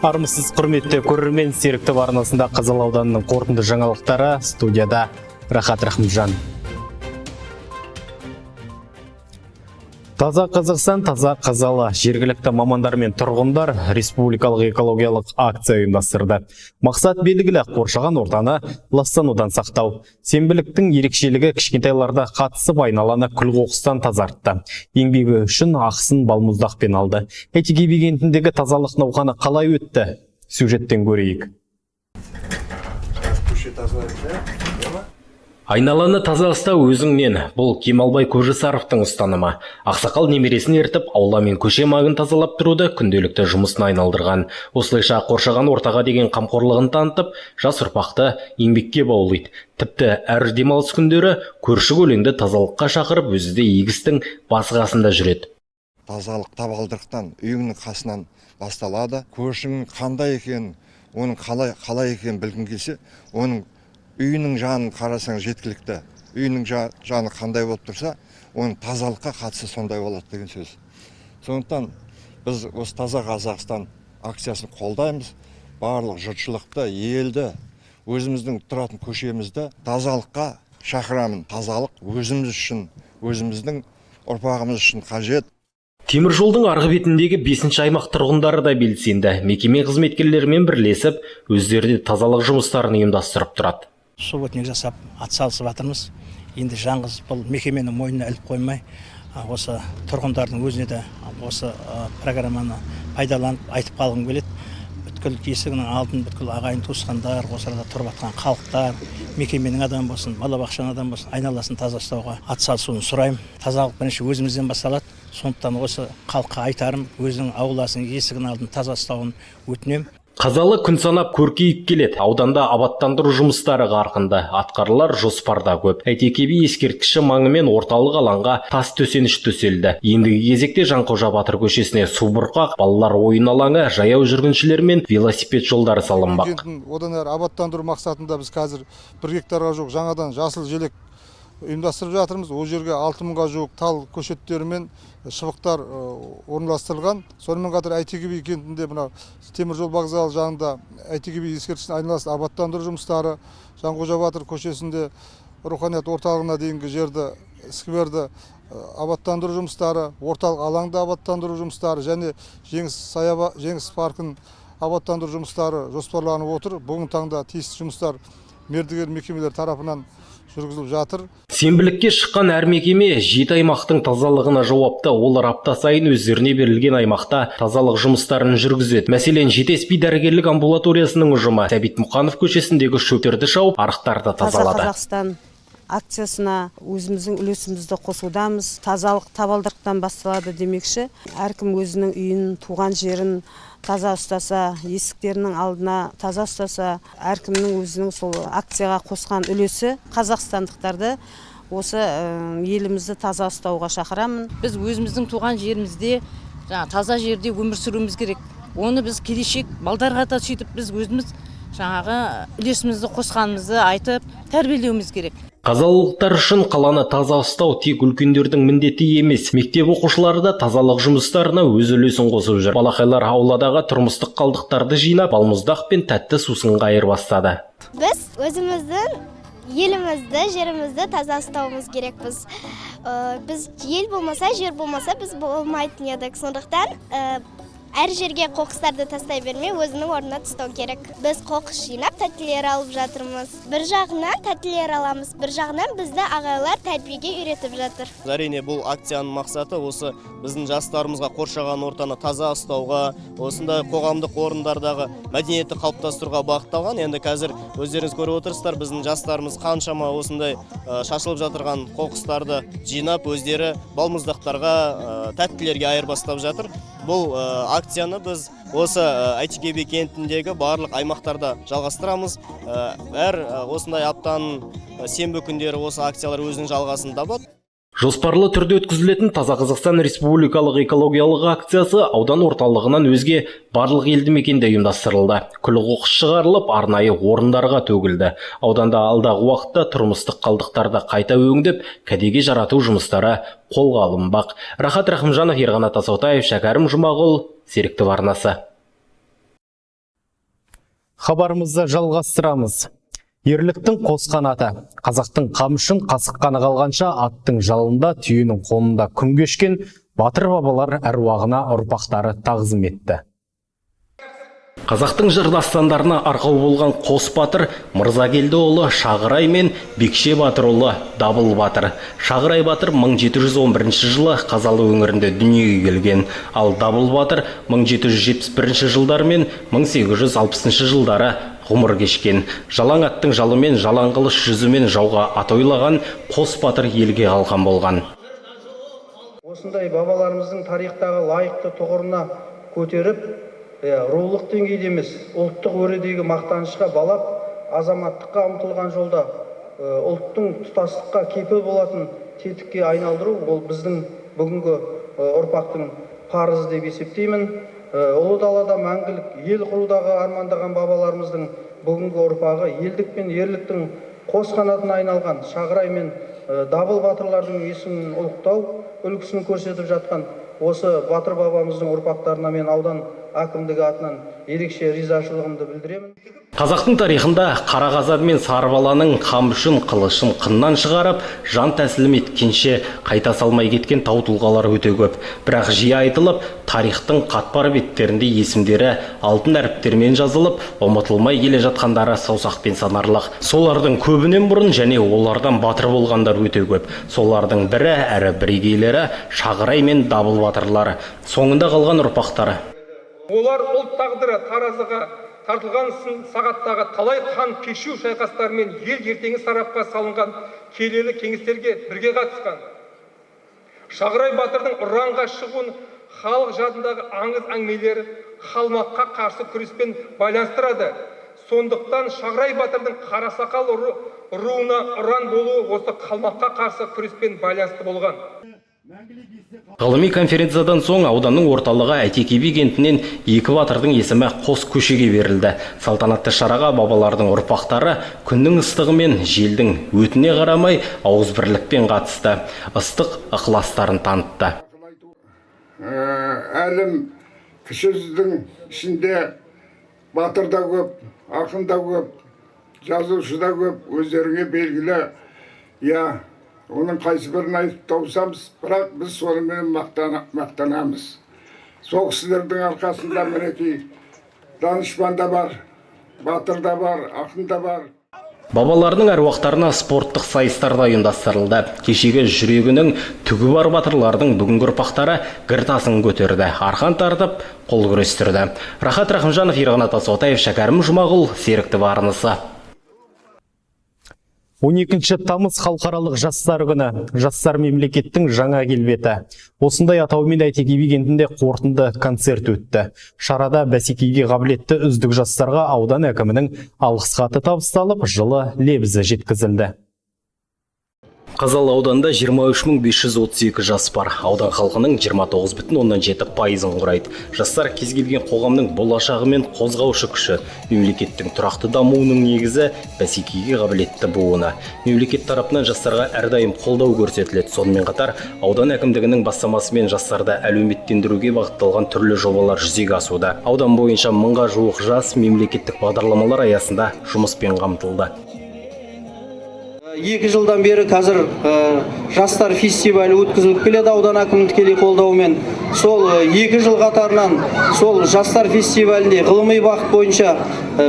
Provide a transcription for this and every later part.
Армысыз құрметті көрермен, Серікті арнасында Қазалы ауданының қорытынды жаңалықтары, студияда Рахат Рахымжан. Таза Қазақстан, таза Қазалы. Жергілікті мамандар мен тұрғындар республикалық экологиялық акция ұйымдастырды. Мақсат белгілі, қоршаған ортаны ластанудан сақтау. Сенбіліктің ерекшелігі кішкентайларда қатысып айналаны күл-қоқыстан тазартты. Еңбегі үшін ақысын балмұздақпен алды. Әйтеке би кентіндегі тазалық науқаны қалай өтті? Сюжеттен көрейік. Айналаны таза ұстау өзіңнен. Бұл Кемалбай Көжесаровтың ұстанымы. Ақсақал немересін ертіп, аула мен көше маңын тазалап тұруды күнделікті жұмысына айналдырған. Осылайша қоршаған ортаға деген қамқорлығын танытып, жас ұрпақты еңбекке баулиды. Тіпті әр демалыс күндері көрші көлеңді тазалыққа шақырып, өзі де егістің басы-қасында жүреді. Тазалық табалдырықтан, үйіңнің қасынан басталады. Көршінің қандай екен, оның қалай екен білгің келсе, оның үйінің жанын қарасаң жеткілікті. Үйінің жаны қандай болып тұрса, оның тазалыққа қатысы сондай болады деген сөз. Сондықтан біз осы таза Қазақстан акциясын қолдаймыз. Барлық жұртшылықты, елді, өзіміздің тұратын көшемізді тазалыққа шақырамын. Тазалық өзіміз үшін, өзіміздің ұрпағымыз үшін қажет. Темір жолдың арғы бетіндегі 5-ші аймақ тұрғындары да белсенді. Мекеме қызметкерлерімен бірлесіп, өздері тазалық жұмыстарын ұйымдастырып тұрады. Субботник жасап, атсалысып жатырмыз. Енді жаңғыз бұл мекеменің мойнына іліп қоймай, осы тұрғындардың өзіне де осы программаны пайдаланып айтып қалғым келеді. Бүткіл есігінің алдын, бүткіл ағайын туысқандар, осы арада тұрып жатқан халықтар, мекеменің адам болсын, балабақшаның адам болсын, айналасын таза ұстауға атсалысуын сұраймын. Тазалық бірінші өзімізден басталады. Сондықтан осы халыққа айтарым, өзінің ауласын, есігінің алдын таза ұстауын өтінемін. Қазалы күн санап көркейіп келеді. Ауданда абаттандыру жұмыстары қарқынды. Атқарылар жоспарда көп. Әйтеке би ескерткіші маңы мен орталық алаңға тас төсеніш төселді. Ендігі кезекте Жанқожа Батыр көшесіне субұрқақ, балалар ойын алаңы, жаяу жүргіншілер мен велосипед жолдары салынбақ. Одан әрі абаттандыру мақсатында біз қазір 1 гектарға жоқ жаңадан жасыл желек ұйымдастырып жатырмыз. Ол жерге 6000-ға жуық тал көшеттері мен шыбықтар орналастырылған. Сонымен қатар Әйтеке би кентінде мына темір жол вокзалы жанында Әйтеке би ескерткішінің айналасын абаттандыру жұмыстары, Жанқожа Батыр көшесінде руханият орталығына дейінгі жерді, скверді абаттандыру жұмыстары, орталық алаңды абаттандыру жұмыстары және Жеңіс паркін абаттандыру жұмыстары жоспарланып отыр. Бүгінгі таңда тиісті жұмыстар мердігер мекемелер тарапынан жүргізіліп жатыр. Сенбілікке шыққан әр мекеме 7 аймақтың тазалығына жауапты. Олар апта сайын өздеріне берілген аймақта тазалық жұмыстарын жүргізеді. Мәселен, Жетес би дәрігерлік амбулаториясының ұжымы Сәбит Мұқанов көшесіндегі шөптерді шауып, арықтарды тазалады. Таза Қазақстан акциясына өзіміздің үлесімізді қосудамыз. Тазалық табалдырықтан басталады демекші. Әркім өзінің үйін, туған жерін таза ұстаса, есіктерінің алдына таза ұстаса, әркімнің өзінің сол акцияға қосқан үлесі қазақстандықтарды осы елімізді таза ұстауға шақырамын. Біз өзіміздің туған жерімізде, таза жерде өмір сүруіміз керек. Оны біз келешек балдарға да сөйтіп біз өзіміз үлесімізді қосқанымызды айтып тәрбиелеуіміз керек. Қазалылықтар үшін қаланы таза ұстау тек үлкендердің міндеті емес. Мектеп оқушылары да тазалық жұмыстарына өз үлесін қосып жүр. Балақайлар ауладағы тұрмыстық қалдықтарды жинап, балмұздақ пен тәтті сусынға айырбастады. Біз өзіміздің елімізді, жерімізді таза ұстауымыз керекпіз. Біз ел болмаса, жер болмаса біз болмайтын едік. Сондықтан әр жерге қоқыстарды тастай бермей, өзінің орнына тастау керек. Біз қоқыс жинап, тәттілер алып жатырмыз. Бір жағынан тәттілер аламыз, бір жағынан бізді ағайлар тәрбиеге үйретіп жатыр. Әрине бұл акцияның мақсаты осы біздің жастарымызға қоршаған ортаны таза ұстауға, осындай қоғамдық орындардағы мәдениетті қалыптастыруға бағытталған. Енді қазір өздеріңіз көріп отырсыздар, біздің жастарымыз қаншама осындай шашылып жатырған қоқыстарды жинап, өздері балмұздақтарға, тәттілерге айырбастап жатыр. Бұл акцияны біз осы Әйтеке би кентіндегі барлық аймақтарда жалғастырамыз. Әр осындай аптаның сенбі күндері осы акциялар өзінің жалғасын табады. Жоспарлы түрде өткізілетін Таза Қазақстан республикалық экологиялық акциясы аудан орталығынан өзге барлық елді мекенде ұйымдастырылды. Күл-қоқыс шығарылып, арнайы орындарға төгілді. Ауданда алдағы уақытта тұрмыстық қалдықтарды қайта өңдеп, кәдеге жарату жұмыстары қолға алынбақ. Рахат Рахымжанов, Ерғанат Асаутаев, Шәкәрім Жұмағұл, Серікті арнасы. Хабарымызды жалғастырамыз. Ерліктің қос қанаты. Қазақтың қамшын қасыққаны қалғанша аттың жалында, түйенің қолында күн кешкен батыр бабалар әруағына ұрпақтары тағзым етті. Қазақтың жыр дастандарына арқау болған қос батыр Мырзакелдіұлы Шағырай мен Бекше Батырұлы Дабыл Батыр. Шағырай батыр 1711 жылы Қазалы өңірінде дүниеге келген, ал Дабыл Батыр 1771 жылдар мен 1860 жылдары ғұмыр кешкен. Жалаң аттың жалымен, жалаң қылыш жүзімен жауға ат ойлаған қос батыр елге қалқан болған. Осындай бабаларымыздың тарихтағы лайықты тұғырына көтеріп, рулық деңгейде емес, ұлттық өредегі мақтанышқа балап, азаматтыққа ұмтылған жолда ұлттың тұтастыққа кепіл болатын тетікке айналдыру, ол біздің бүгінгі ұрпақтың парызы деп есептеймін. Ұлы далада мәңгілік ел құрудағы армандаған бабаларымыздың бүгінгі ұрпағы елдік пен ерліктің қос қанатына айналған Шағырай мен Дабыл батырлардың есімін ұлықтау үлгісін көрсетіп жатқан осы батыр бабамыздың ұрпақтарына мен аудан әкімдігі атынан ерекше ризашылығымды білдіремін. Қазақтың тарихында қара қазақ мен сарбаланың қамшын қылышын қыннан шығарып, жан тәсілім еткенше қайта салмай кеткен тау тұлғалар өте көп. Бірақ жиі айтылып, тарихтың қатпар беттерінде есімдері алтын әріптермен жазылып, ұмытылмай келе жатқандары саусақпен санарлық. Солардың көбінен бұрын және олардан батыр болғандар өте көп. Солардың бірі әрі бірегейлері Шағырай мен Дабыл батырлары, соңында қалған ұрпақтары. Олар ұлт тағдыры таразыға тартылған сағаттағы талай қан кешу шайқастар мен ел ертеңі сарапқа салынған келелі кеңестерге бірге қатысқан. Шағырай батырдың ұранға шығуын халық жадындағы аңыз әңгімелері қалмаққа қарсы күреспен байланыстырады. Сондықтан Шағырай батырдың Қарасақал руына ұран болуы осы қалмаққа қарсы күреспен байланысты болған. Ғылыми конференциядан соң ауданның орталығы Әйтеке би кентінен екі батырдың есімі қос көшеге берілді. Салтанатты шараға бабалардың ұрпақтары күннің ыстығы мен желдің өтіне қарамай ауызбірлікпен қатысты. Ыстық ықыластарын танытты. Әлім кішіздің ішінде батыр да көп, ақын да көп, жазушы да көп, өздеріңе белгілі. Оның қайсы бірін айтып таусамыз, бірақ біз сонымен мақтанамыз. Сол кісілердің арқасында мінекей данышпан да бар, батыр да бар, ақын да бар. Бабаларының әруақтарына спорттық сайыстар да ұйымдастырылды. Кешегі жүрегінің түгі бар батырлардың бүгінгі ұрпақтары гір-тасын көтерді, арқан тартып, қол күрестірді. Рахат Рахымжанов, Ерғанат Асотаев, Шәкәрім Жұмағұл, Серікті Барынысы. 12 тамыз халықаралық жастар күні. Жастар мемлекеттің жаңа келбеті. Осындай атаумен Әйтеке би кентінде қорытынды концерт өтті. Шарада бәсекеге қабілетті үздік жастарға аудан әкімінің алғыс хаты табысталып, жылы лебізі жеткізілді. Қазалы ауданында 23.532 жас бар. Аудан халқының 29,7% құрайды. Жастар кез келген қоғамның болашағы мен қозғаушы күші. Мемлекеттің тұрақты дамуының негізі бәсекеге қабілетті буыны. Мемлекет тарапынан жастарға әрдайым қолдау көрсетіледі. Сонымен қатар аудан әкімдігінің бастамасымен жастарды әлеуметтендіруге бағытталған түрлі жобалар жүзеге асуда. Аудан бойынша 1000-ға жуық жас мемлекеттік бағдарламалар аясында жұмыспен қамтылды. 2 жылдан бері қазір жастар фестивалі өткізіліп келеді аудан әкімінің тікелей қолдауымен. Сол 2 жыл қатарынан сол жастар фестивалінде ғылыми бағыт бойынша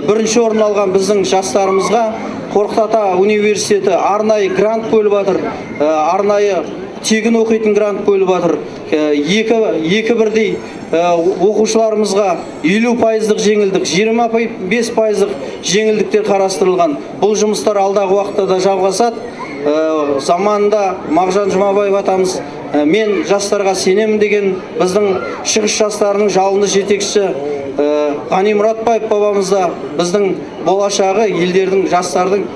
бірінші орын алған біздің жастарымызға Қорқыт Ата университеті арнайы грант бөліп жатыр. Арнайы тегін оқитын грант бөліп жатыр. Екі бірдей оқушыларымызға 50% жеңілдік, 25% жеңілдіктер қарастырылған. Бұл жұмыстар алдағы уақытта да жалғасады. Заманында Мағжан Жұмабаев атамыз мен жастарға сенемін деген біздің шығыс жастарының жалынды жетекшісі Ғани Мұратбаев бабамыз да біздің болашағы елдердің жастардың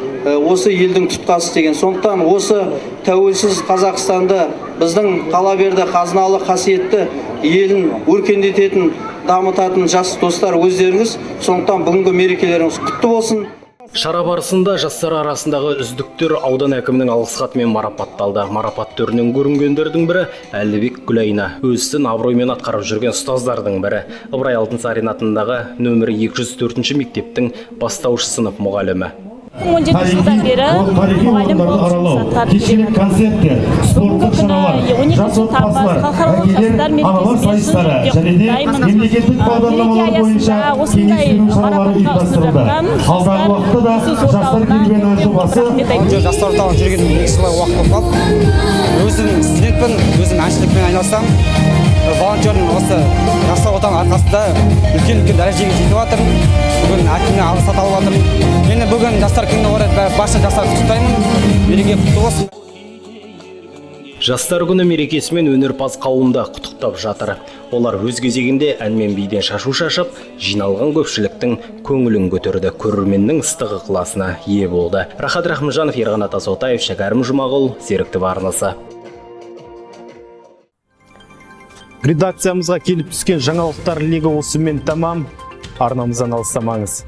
осы елдің тұтқасы деген. Сондықтан осы тәуелсіз Қазақстанды біздің Қалаберді қазыналы қасиетті елін өркендететін, дамытатын жас достар өздеріңіз. Сондықтан бүгінгі мерекелеріңіз құтты болсын. Шара барысында жастар арасындағы үздіктер аудан әкімінің алғыс хатымен марапатталды. Марапат төрінен көрінгендердің бірі Әлібек Гүлайна, өз ісін абыроймен атқарып жүрген ұстаздардың бірі. Ыбырай Алтынсарин атындағы нөмірі 204 мектептің бастауыш сынып мұғалімі. 17 жылдан бері мұғалім болып кешенді концерттер, спорттық шаралар, жас отбасылар, әкелер, аналар сайыстары және де мемлекеттік бағдарламалар бойынша кеңес беру шаралары ұйымдастырылды. Алдағы уақытта да жастар керуені жобасы Жастар орталығында жүргеніме 2 жыл уақыт болып қалды. Өзім студентпін, өзім әншілікпен айналысам. Волонтердің осы жастар орталығының арқасында үлкен дәрежеге жетіп жатырмын. Бүгін әкімнен алғыс хат алып жатырмын. Мені бүгін жастар күніне орай барша жастарды құттықтаймын. Мереке құтты болсын. Жастар күні мерекесімен өнерпаз қауымда құттықтап жатыр. Олар өз кезегінде ән мен биден шашу шашып, жиналған көпшіліктің көңілін көтерді, көрерменнің ыстық ықыласына ие болды. Рахат Рахымжанов, Ерғанат Асотаев, Шәкәрім Жұмағұл, Серіктіп арнасы. Редакциямызға келіп түскен жаңалықтар легі осымен тамам. Арнамыздан алыстамаңыз.